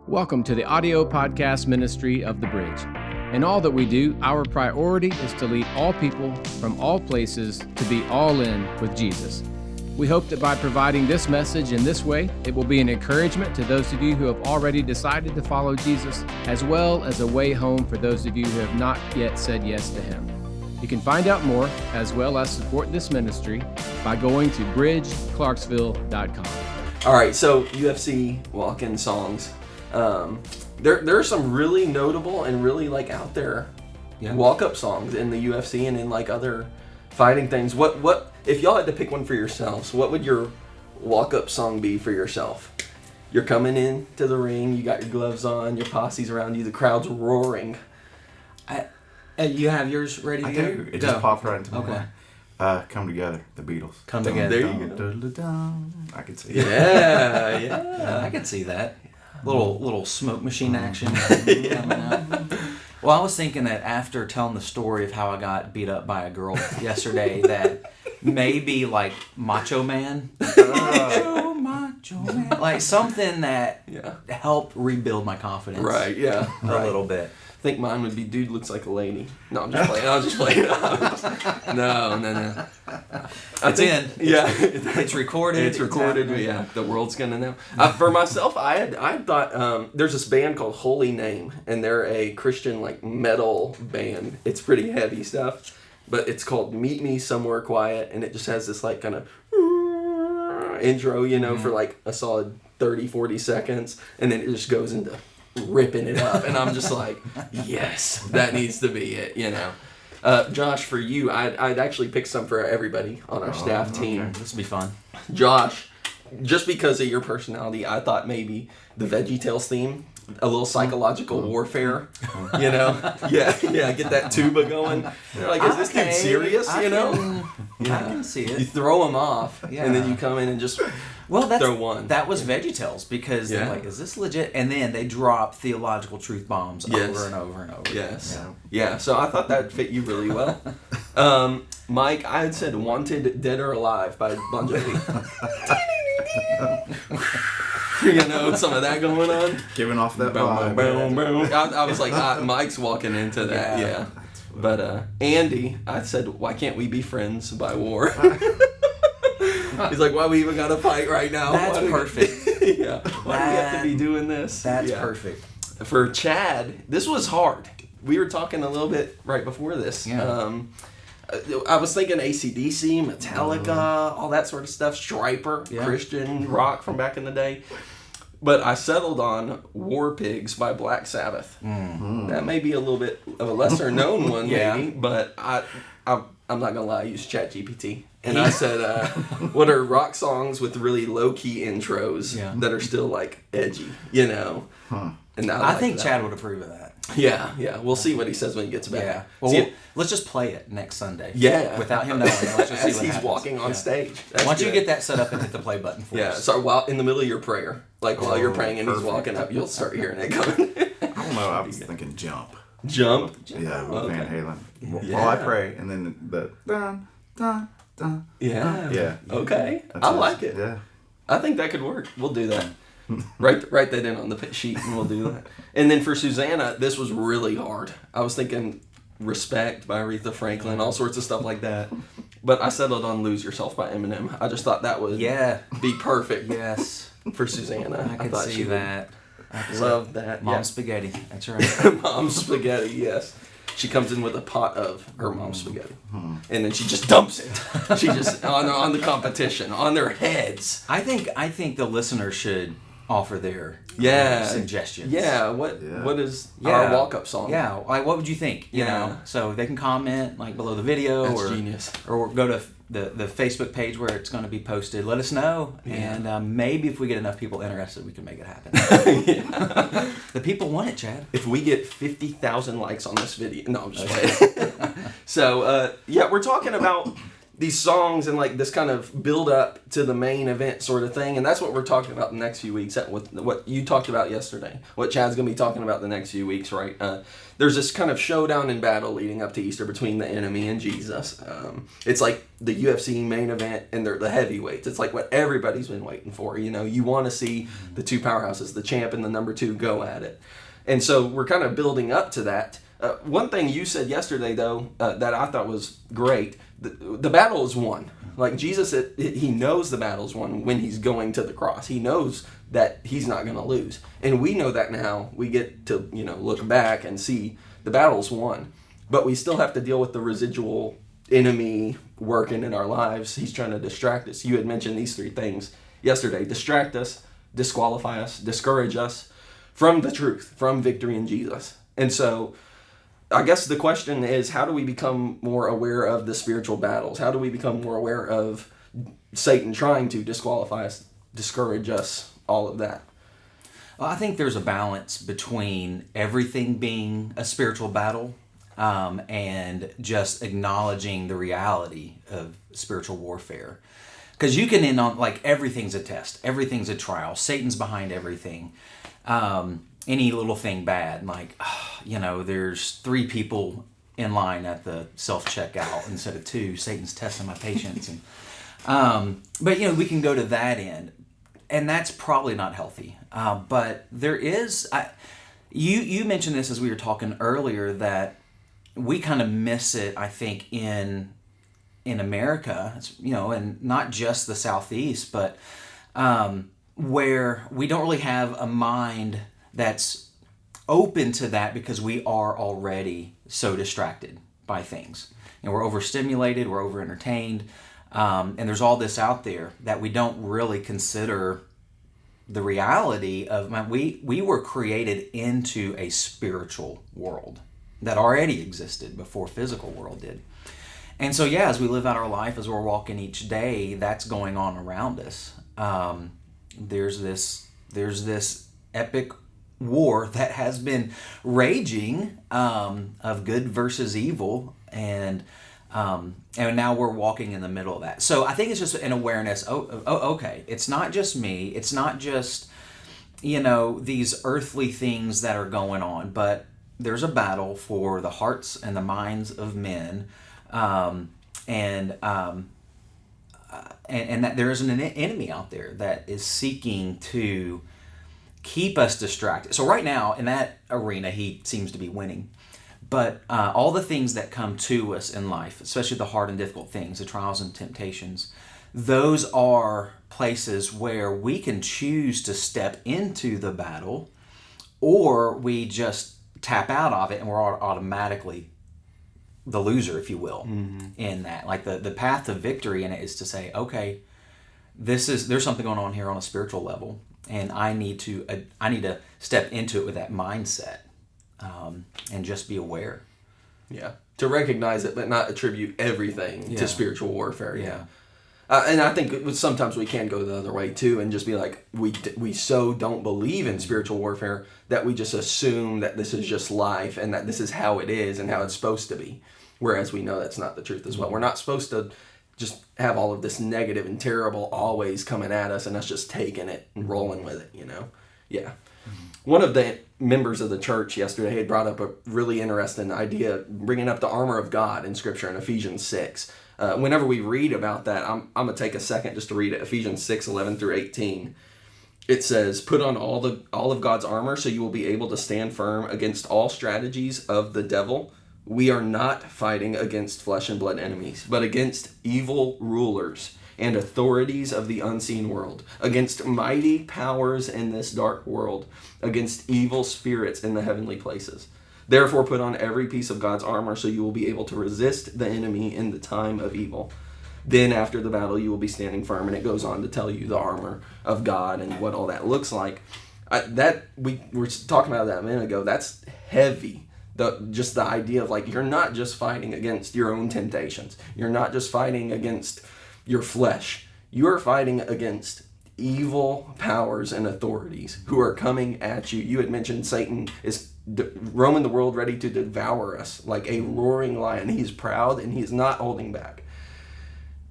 Welcome to the audio podcast ministry of The Bridge. In all that we do, our priority is to lead all people from all places to be all in with Jesus. We hope that by providing this message in this way, it will be an encouragement to those of you who have already decided to follow Jesus, as well as a way home for those of you who have not yet said yes to Him. You can find out more, as well as support this ministry, by going to bridgeclarksville.com. All right, so UFC walk-in songs. There are some really notable and really out there walk-up songs in the UFC and in other fighting things. What if y'all had to pick one for yourselves? What would your walk-up song be for yourself? You're coming into the ring, you got your gloves on, your posse's around you, the crowd's roaring. You have yours ready to go? I do. It just popped right into my mind. Come Together, the Beatles. Come Together. There you go. I can see that. Yeah. I can see that. Little smoke machine action coming out. Well, I was thinking that after telling the story of how I got beat up by a girl yesterday, that maybe Macho Man. Macho Man. Like something that helped rebuild my confidence. Right, yeah. A little bit. I think mine would be Dude Looks Like a Lady. No, I'm just playing. No. It's in. Yeah. It's recorded. It's recorded. Yeah, the world's going to know. For myself, I thought there's this band called Holy Name, and they're a Christian metal band. It's pretty heavy stuff, but it's called Meet Me Somewhere Quiet, and it just has this kind of intro, for a solid 30, 40 seconds, and then it just goes into ripping it up, and I'm just like, yes, that needs to be it, Josh, for you, I'd actually pick some for everybody on our staff team. Okay. This will be fun. Josh, just because of your personality, I thought maybe the VeggieTales theme, a little psychological warfare, Yeah, get that tuba going. They're like, is this dude serious, I can see it. You throw them off, and then you come in and just... throw one. That was VeggieTales because they're like, is this legit? And then they drop theological truth bombs over and over and over. Yes. Yeah, so I thought that fit you really well. Mike, I had said Wanted Dead or Alive by Bon Jovi. Some of that going on. Giving off that boom, boom, boom. I was like, Mike's walking into that, yeah. But Andy, I said, Why Can't We Be Friends by War. He's like, why we even got to fight right now? That's perfect. Why do we have to be doing this? That's perfect. For Chad, this was hard. We were talking a little bit right before this. Yeah. I was thinking AC/DC, Metallica, all that sort of stuff. Striper, Christian rock from back in the day. But I settled on War Pigs by Black Sabbath. Mm-hmm. That may be a little bit of a lesser known one, maybe, but I'm not going to lie, I used ChatGPT. And I said, what are rock songs with really low-key intros that are still, edgy, Huh. And I think Chad would approve of that. Yeah. We'll see what he says when he gets back. Yeah. Well, let's just play it next Sunday. Yeah. Without him knowing. Let's just see what he's happens. walking on stage. Once you get that set up and hit the play button for us. So while in the middle of your prayer, while you're praying and he's walking up, you'll start hearing it coming. I don't know, I was thinking Jump. Jump? Yeah, with Van Halen. While I pray, and then the dun, dun, dun. Yeah. Okay. I like it. Yeah. I think that could work. We'll do that. Write that in on the sheet and we'll do that. And then for Susanna, this was really hard. I was thinking Respect by Aretha Franklin, all sorts of stuff like that. But I settled on Lose Yourself by Eminem. I just thought that would be perfect for Susanna. I could see that. I love that. Mom spaghetti. That's right. Mom spaghetti, yes. She comes in with a pot of her mom's spaghetti. And then she just dumps it. She just, on the competition, on their heads. I think the listener should offer their suggestions. Yeah, what is our walk-up song? Yeah, what would you think? You know, so they can comment below the video. That's genius. Or go to the Facebook page where it's going to be posted. Let us know, and maybe if we get enough people interested, we can make it happen. The people want it, Chad. If we get 50,000 likes on this video, no, I'm just playing. So we're talking about these songs and like this kind of build up to the main event sort of thing. And that's what we're talking about the next few weeks. With what you talked about yesterday, what Chad's going to be talking about the next few weeks, right? There's this kind of showdown and battle leading up to Easter between the enemy and Jesus. It's like the UFC main event, and they're the heavyweights. It's like what everybody's been waiting for. You know, you want to see the two powerhouses, the champ and the number 2, go at it. And so we're kind of building up to that. One thing you said yesterday, though, that I thought was great, the battle is won. Like Jesus, he knows the battle's won when he's going to the cross. He knows that he's not going to lose. And we know that now. We get to, look back and see the battle's won. But we still have to deal with the residual enemy working in our lives. He's trying to distract us. You had mentioned these 3 things yesterday. Distract us, disqualify us, discourage us from the truth, from victory in Jesus. And so I guess the question is, how do we become more aware of the spiritual battles? How do we become more aware of Satan trying to disqualify us, discourage us, all of that? Well, I think there's a balance between everything being a spiritual battle and just acknowledging the reality of spiritual warfare. Because you can end on, like, everything's a test, everything's a trial, Satan's behind everything. Any little thing bad, like, there's 3 people in line at the self-checkout instead of 2. Satan's testing my patience. But, we can go to that end, and that's probably not healthy. But there is, you mentioned this as we were talking earlier, that we kind of miss it, I think, in America, and not just the Southeast, but where we don't really have a mind that's open to that because we are already so distracted by things. We're overstimulated, we're over-entertained, and there's all this out there that we don't really consider the reality of, we were created into a spiritual world that already existed before physical world did. And so, as we live out our life, as we're walking each day, that's going on around us. There's this epic war that has been raging of good versus evil, and now we're walking in the middle of that. So I think it's just an awareness. Okay, it's not just me. It's not just these earthly things that are going on, but there's a battle for the hearts and the minds of men, and that there is an enemy out there that is seeking to keep us distracted. So right now, in that arena, he seems to be winning. But all the things that come to us in life, especially the hard and difficult things, the trials and temptations, those are places where we can choose to step into the battle, or we just tap out of it and we're automatically the loser, if you will, in that. Like the path to victory in it is to say, okay, there's something going on here on a spiritual level, and I need to step into it with that mindset, and just be aware. Yeah, to recognize it, but not attribute everything to spiritual warfare. Yeah. And I think sometimes we can go the other way too, and just be like, we so don't believe in spiritual warfare that we just assume that this is just life and that this is how it is and how it's supposed to be. Whereas we know that's not the truth as well. We're not supposed to just have all of this negative and terrible always coming at us and us just taking it and rolling with it, Yeah. Mm-hmm. One of the members of the church yesterday had brought up a really interesting idea, bringing up the armor of God in Scripture in Ephesians 6. Whenever we read about that, I'm going to take a second just to read it. Ephesians 6:11-18. It says, "Put on all of God's armor so you will be able to stand firm against all strategies of the devil. We are not fighting against flesh and blood enemies, but against evil rulers and authorities of the unseen world, against mighty powers in this dark world, against evil spirits in the heavenly places. Therefore put on every piece of God's armor so you will be able to resist the enemy in the time of evil. Then after the battle you will be standing firm." And it goes on to tell you the armor of God and what all that looks like. We were talking about that a minute ago. That's heavy. Just the idea of, like, you're not just fighting against your own temptations. You're not just fighting against your flesh. You're fighting against evil powers and authorities who are coming at you. You had mentioned Satan is roaming the world ready to devour us like a roaring lion. He's proud and he's not holding back.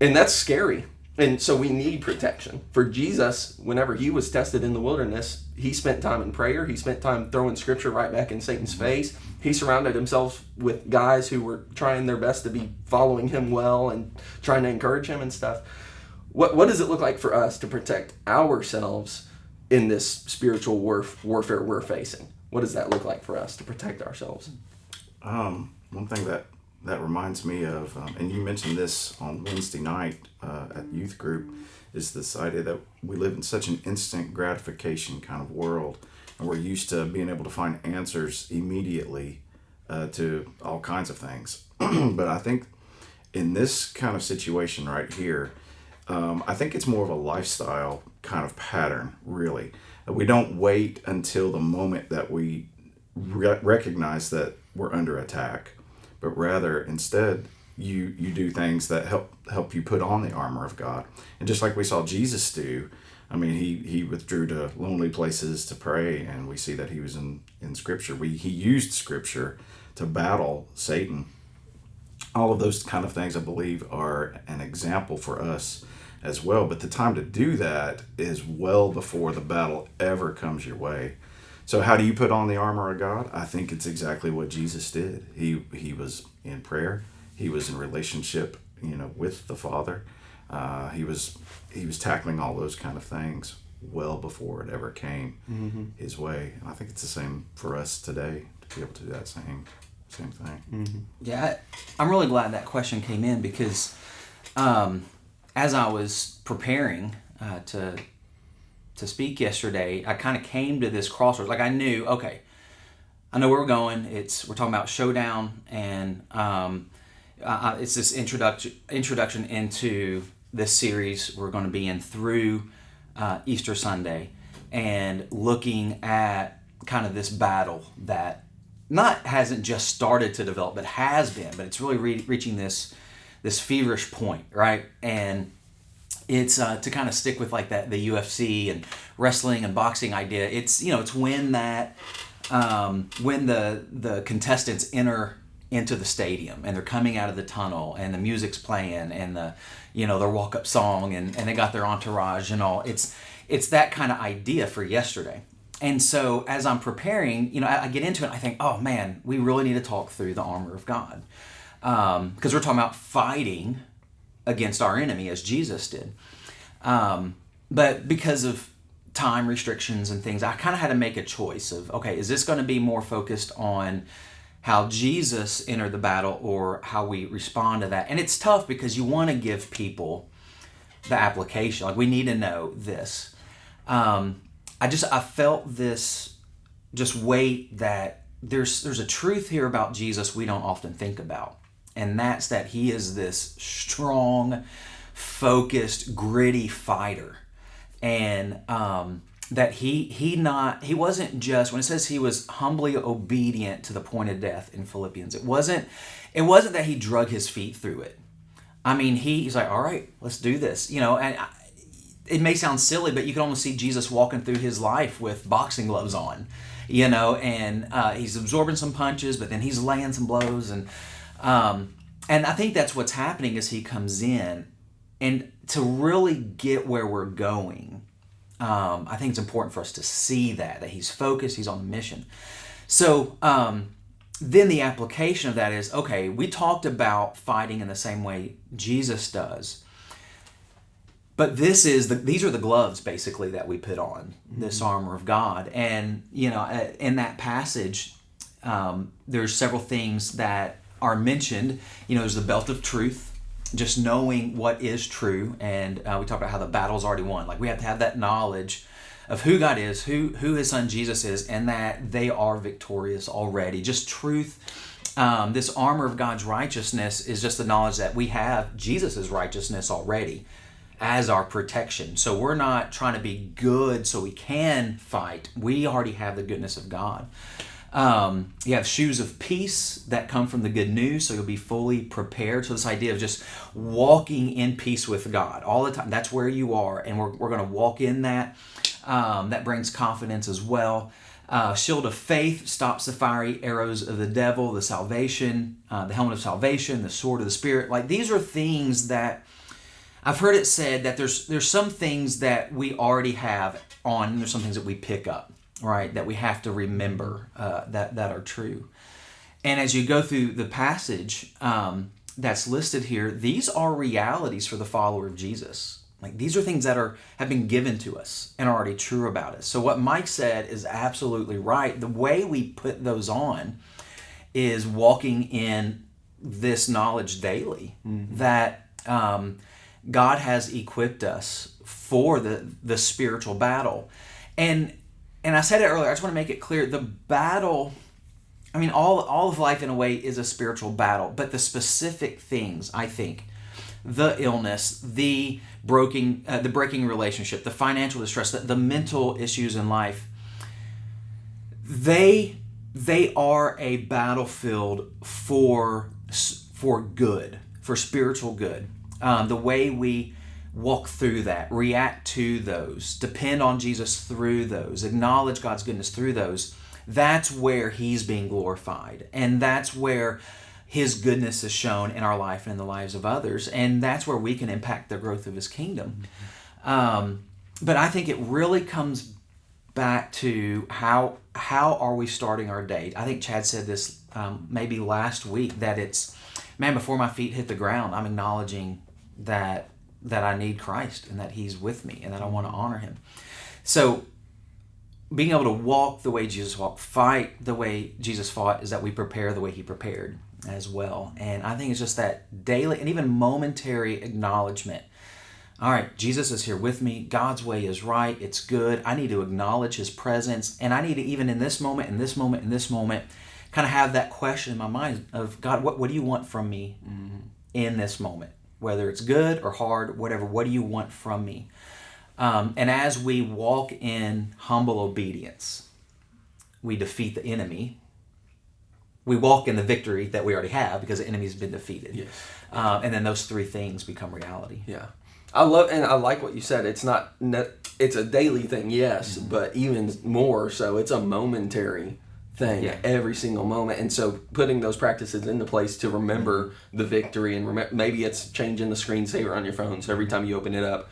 And that's scary. And so we need protection. For Jesus, whenever he was tested in the wilderness, he spent time in prayer. He spent time throwing scripture right back in Satan's face. He surrounded himself with guys who were trying their best to be following him well and trying to encourage him and stuff. What does it look like for us to protect ourselves in this spiritual warfare we're facing? What does that look like for us to protect ourselves? One thing that reminds me of, and you mentioned this on Wednesday night at youth group, is this idea that we live in such an instant gratification kind of world, and we're used to being able to find answers immediately to all kinds of things. But I think in this kind of situation right here, I think it's more of a lifestyle kind of pattern, really. We don't wait until the moment that we recognize that we're under attack, but rather instead you do things that help you put on the armor of God. And just like we saw Jesus do, I mean, he withdrew to lonely places to pray, and we see that he was in Scripture. He used Scripture to battle Satan. All of those kind of things, I believe, are an example for us as well. But the time to do that is well before the battle ever comes your way. So how do you put on the armor of God? I think it's exactly what Jesus did. He was in prayer. He was in relationship, with the Father. He was tackling all those kind of things well before it ever came his way. And I think it's the same for us today to be able to do that same thing. Yeah, I'm really glad that question came in, because as I was preparing to speak yesterday, I kind of came to this crossroads. Like I knew, okay, I know where we're going. We're talking about Showdown, and it's this introduction into this series we're going to be in through Easter Sunday, and looking at kind of this battle that hasn't just started to develop, but has been, but it's really reaching this feverish point, right? And it's to kind of stick with like that, the UFC and wrestling and boxing idea. It's it's when that when the contestants enter into the stadium and they're coming out of the tunnel and the music's playing and their walk up song and they got their entourage and all. It's that kind of idea for yesterday. And so as I'm preparing, I get into it. I think, oh man, we really need to talk through the armor of God, because we're talking about fighting against our enemy as Jesus did. But because of time restrictions and things, I kind of had to make a choice of, okay, is this going to be more focused on how Jesus entered the battle or how we respond to that? And it's tough because you want to give people the application. Like, we need to know this. I felt this just weight that there's a truth here about Jesus we don't often think about. And that's that he is this strong, focused, gritty fighter. And that he wasn't just, when it says he was humbly obedient to the point of death in Philippians, it wasn't that he drug his feet through it. I mean, he's like, all right, let's do this. And it may sound silly, but you can almost see Jesus walking through his life with boxing gloves on, and he's absorbing some punches, but then he's laying some blows. And I think that's what's happening as he comes in. And to really get where we're going, I think it's important for us to see that he's focused, he's on the mission. So then the application of that is, okay, we talked about fighting in the same way Jesus does. But these are the gloves basically that we put on, this armor of God. And, in that passage, there's several things that are mentioned. There's the belt of truth, just knowing what is true. And we talked about how the battle's already won. Like, we have to have that knowledge of who God is, who his son Jesus is, and that they are victorious already. Just truth. This armor of God's righteousness is just the knowledge that we have Jesus' righteousness already as our protection. So we're not trying to be good so we can fight. We already have the goodness of God. You have shoes of peace that come from the good news, so you'll be fully prepared. So this idea of just walking in peace with God all the time, that's where you are, and we're going to walk in that. That brings confidence as well. Shield of faith stops the fiery arrows of the devil, the salvation, the helmet of salvation, the sword of the Spirit. Like, these are things that I've heard it said that there's some things that we already have on, and there's some things that we pick up, right? That we have to remember that are true. And as you go through the passage that's listed here, these are realities for the follower of Jesus. Like, these are things that have been given to us and are already true about us. So what Mike said is absolutely right. The way we put those on is walking in this knowledge daily, that God has equipped us for the spiritual battle. And I said it earlier, I just want to make it clear, the battle, I mean, all of life in a way is a spiritual battle, but the specific things, I think, the illness, the breaking relationship, the financial distress, the mental issues in life, they are a battlefield for good, for spiritual good. The way we walk through that, react to those, depend on Jesus through those, acknowledge God's goodness through those, that's where He's being glorified. And that's where His goodness is shown in our life and in the lives of others. And that's where we can impact the growth of His kingdom. But I think it really comes back to how are we starting our day? I think Chad said this maybe last week, that it's, man, before my feet hit the ground, I'm acknowledging that I need Christ and that He's with me and that I want to honor Him. So being able to walk the way Jesus walked, fight the way Jesus fought, is that we prepare the way He prepared as well. And I think it's just that daily and even momentary acknowledgement. All right, Jesus is here with me. God's way is right. It's good. I need to acknowledge His presence. And I need to, even in this moment, kind of have that question in my mind of, God, what do you want from me in this moment? Whether it's good or hard, whatever, what do you want from me? And as we walk in humble obedience, we defeat the enemy. We walk in the victory that we already have because the enemy's been defeated. Yes. And then those three things become reality. Yeah. I like what you said. It's it's a daily thing, yes, but even more so, it's a momentary thing every single moment. And so putting those practices into place to remember the victory, and maybe it's changing the screensaver on your phone, so every time you open it up,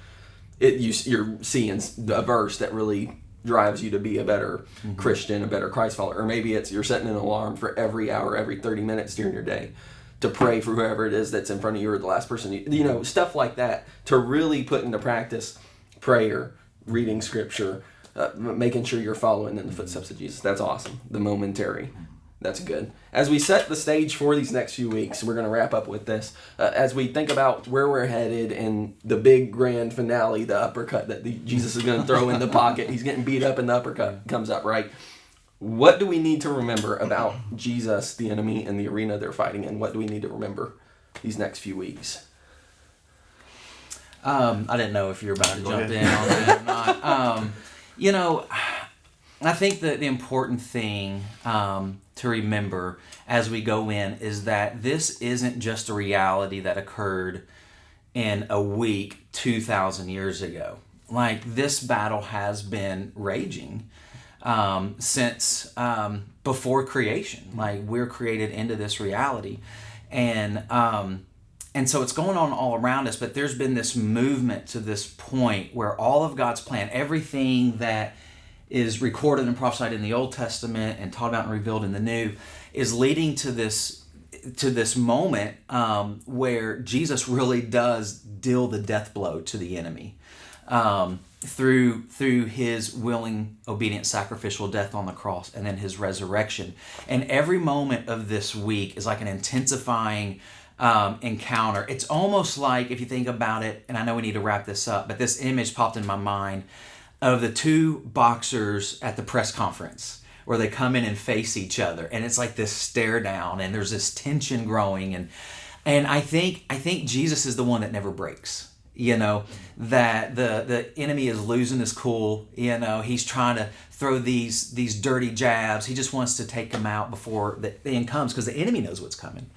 you're seeing a verse that really drives you to be a better Christian, a better Christ follower. Or maybe it's you're setting an alarm for every hour, every 30 minutes during your day to pray for whoever it is that's in front of you, or the last person, stuff like that, to really put into practice prayer, reading scripture, making sure you're following in the footsteps of Jesus. That's awesome. The momentary. That's good. As we set the stage for these next few weeks, we're going to wrap up with this. As we think about where we're headed and the big grand finale, the uppercut that Jesus is going to throw in the pocket. He's getting beat up and the uppercut comes up, right? What do we need to remember about Jesus, the enemy, and the arena they're fighting in? What do we need to remember these next few weeks? I didn't know if you were about to jump in on that or not. I think that the important thing to remember as we go in is that this isn't just a reality that occurred in a week 2,000 years ago. Like, this battle has been raging since before creation. Like, we're created into this reality. And so it's going on all around us, but there's been this movement to this point where all of God's plan, everything that is recorded and prophesied in the Old Testament and taught about and revealed in the New, is leading to this moment where Jesus really does deal the death blow to the enemy through His willing, obedient, sacrificial death on the cross and then His resurrection. And every moment of this week is like an intensifying encounter. It's almost like, if you think about it, and I know we need to wrap this up, but this image popped in my mind of the two boxers at the press conference where they come in and face each other, and it's like this stare down, and there's this tension growing, and I think Jesus is the one that never breaks. That the enemy is losing his cool. He's trying to throw these dirty jabs. He just wants to take them out before the end comes, because the enemy knows what's coming.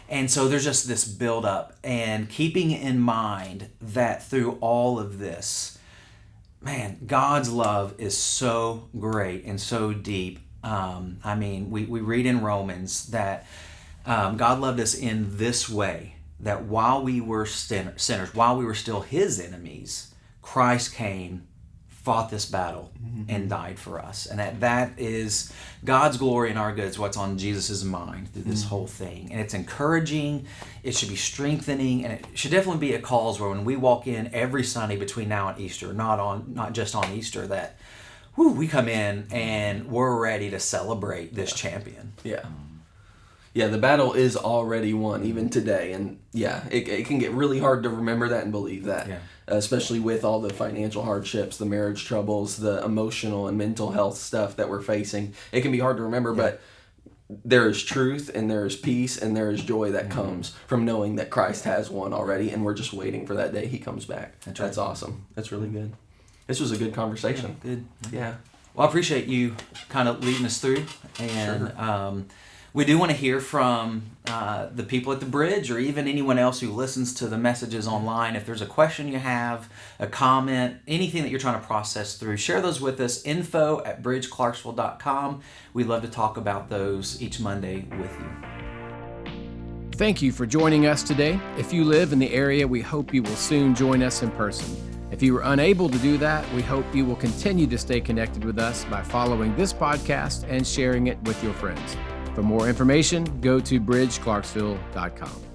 And so there's just this build up, and keeping in mind that through all of this, man, God's love is so great and so deep. We read in Romans that God loved us in this way, that while we were sinners, while we were still his enemies, Christ came, fought this battle, and died for us. And that is God's glory and our good is what's on Jesus' mind through this whole thing. And it's encouraging, it should be strengthening, and it should definitely be a cause where when we walk in every Sunday between now and Easter, not just on Easter, that we come in and we're ready to celebrate this champion. Yeah. Yeah, the battle is already won, even today. And yeah, it can get really hard to remember that and believe that, especially with all the financial hardships, the marriage troubles, the emotional and mental health stuff that we're facing. It can be hard to remember, but there is truth and there is peace and there is joy that comes from knowing that Christ has won already, and we're just waiting for that day he comes back. That's awesome. That's really good. This was a good conversation. Yeah, good. Yeah. Well, I appreciate you kind of leading us through. And we do want to hear from the people at the Bridge, or even anyone else who listens to the messages online. If there's a question you have, a comment, anything that you're trying to process through, share those with us. info@bridgeclarksville.com. We'd love to talk about those each Monday with you. Thank you for joining us today. If you live in the area, we hope you will soon join us in person. If you were unable to do that, we hope you will continue to stay connected with us by following this podcast and sharing it with your friends. For more information, go to bridgeclarksville.com.